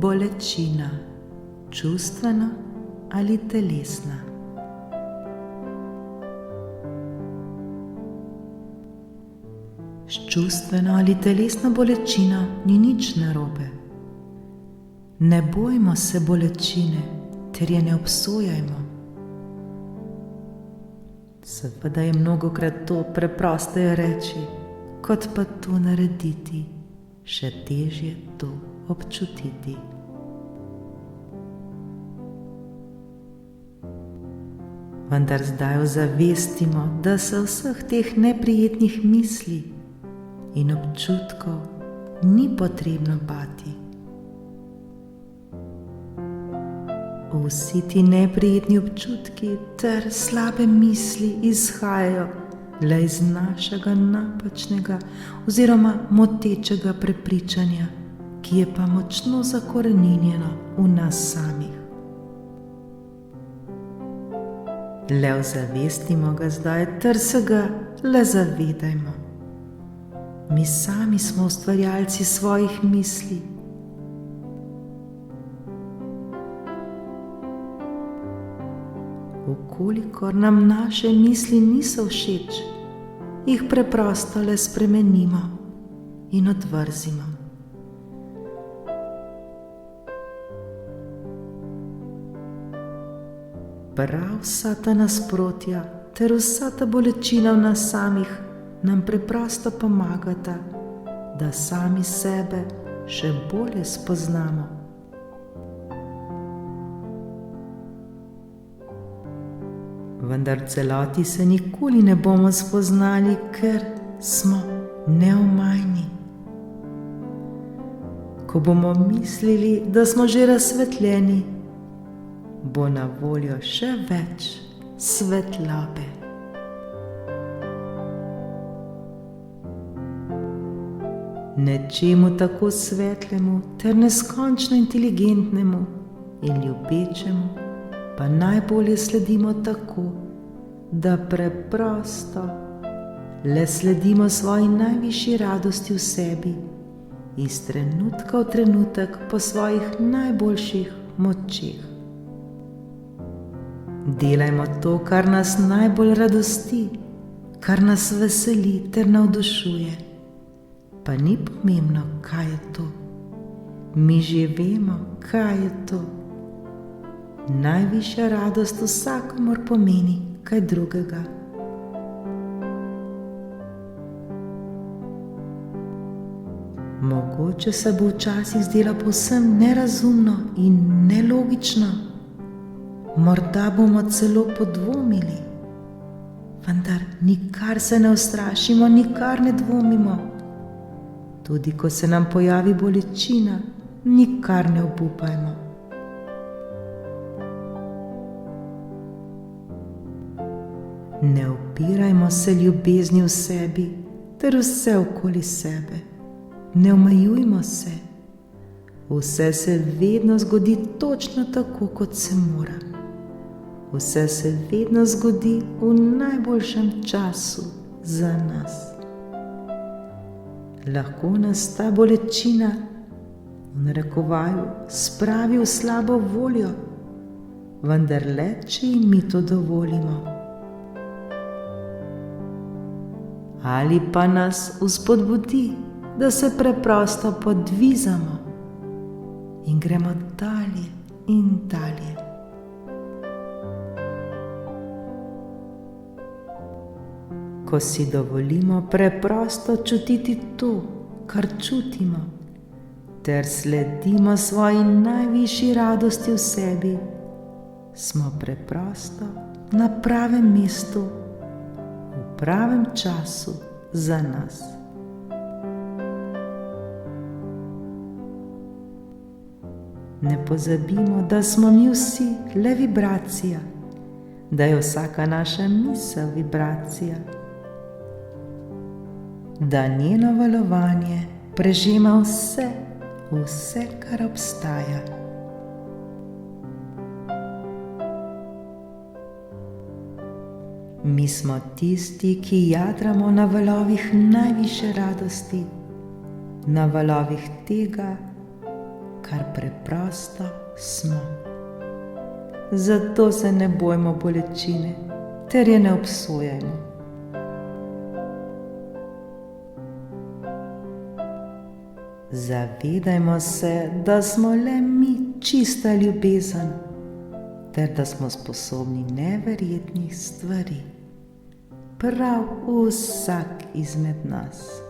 bolečina, čustvena ali telesna. S čustveno ali telesno bolečino ni nič narobe. Ne bojmo se bolečine, ter je ne obsojajmo. Seveda je mnogokrat to preprosteje reči, kot pa to narediti, še težje to občutiti. Vendar zdaj ozavestimo, da se vseh teh neprijetnih misli in občutkov ni potrebno bati. Vsi ti neprijetni občutki ter slabe misli izhajajo le iz našega napačnega oziroma motečega prepričanja, ki je pa močno zakoreninjeno v nas samih. Le ozavestimo ga zdaj ter se ga le zavedajmo. Mi sami smo ustvarjalci svojih misli. Vkolikor nam naše misli niso všeč, jih preprosto le spremenimo in odvrzimo. Prav vsa ta nasprotja ter vsa ta bolečina v nas samih nam preprosto pomagata, da sami sebe še bolje spoznamo. Vendar v celoti se nikoli ne bomo spoznali, ker smo neomajni. Ko bomo mislili, da smo že razsvetljeni, bo na voljo še več svetlobe. Nečemu tako svetlemu ter neskončno inteligentnemu in ljubečemu pa najbolje sledimo tako, da preprosto le sledimo svoji najvišji radosti v sebi, iz trenutka v trenutek po svojih najboljših močeh. Delajmo to, kar nas najbolj radosti, kar nas veseli ter navdušuje. Pa ni pomembno, kaj je to. Mi že vemo, kaj je to. Najvišja radost vsakomur pomeni kaj drugega. Mogoče se bo včasih zdelo povsem nerazumno in nelogično, morda bomo celo podvomili, vendar nikar se ne ustrašimo, nikar ne dvomimo. Tudi ko se nam pojavi bolečina, nikar ne obupajmo. Ne upirajmo se ljubezni v sebi ter vse okoli sebe. Ne omejujmo se. Vse se vedno zgodi točno tako, kot se mora. Vse se vedno zgodi v najboljšem času za nas. Lahko nas ta bolečina, v narekovaju, spravi v slabo voljo, vendar le, če jim mi to dovolimo. Ali pa nas vzpodbudi, da se preprosto podvizamo in gremo dalje in dalje. Ko si dovolimo preprosto čutiti to, kar čutimo, ter sledimo svoji najvišji radosti v sebi, smo preprosto na pravem mestu, v pravem času za nas. Ne pozabimo, da smo mi vsi le vibracija, da je vsaka naša misel vibracija, da njeno valovanje prežema vse, kar obstaja. Mi smo tisti, ki jadramo na valovih najvišje radosti, na valovih tega, kar preprosto smo. Zato se ne bojmo bolečine, ter je ne obsojajmo. Zavedajmo se, da smo le mi čista ljubezen, ter da smo sposobni neverjetnih stvari, prav vsak izmed nas.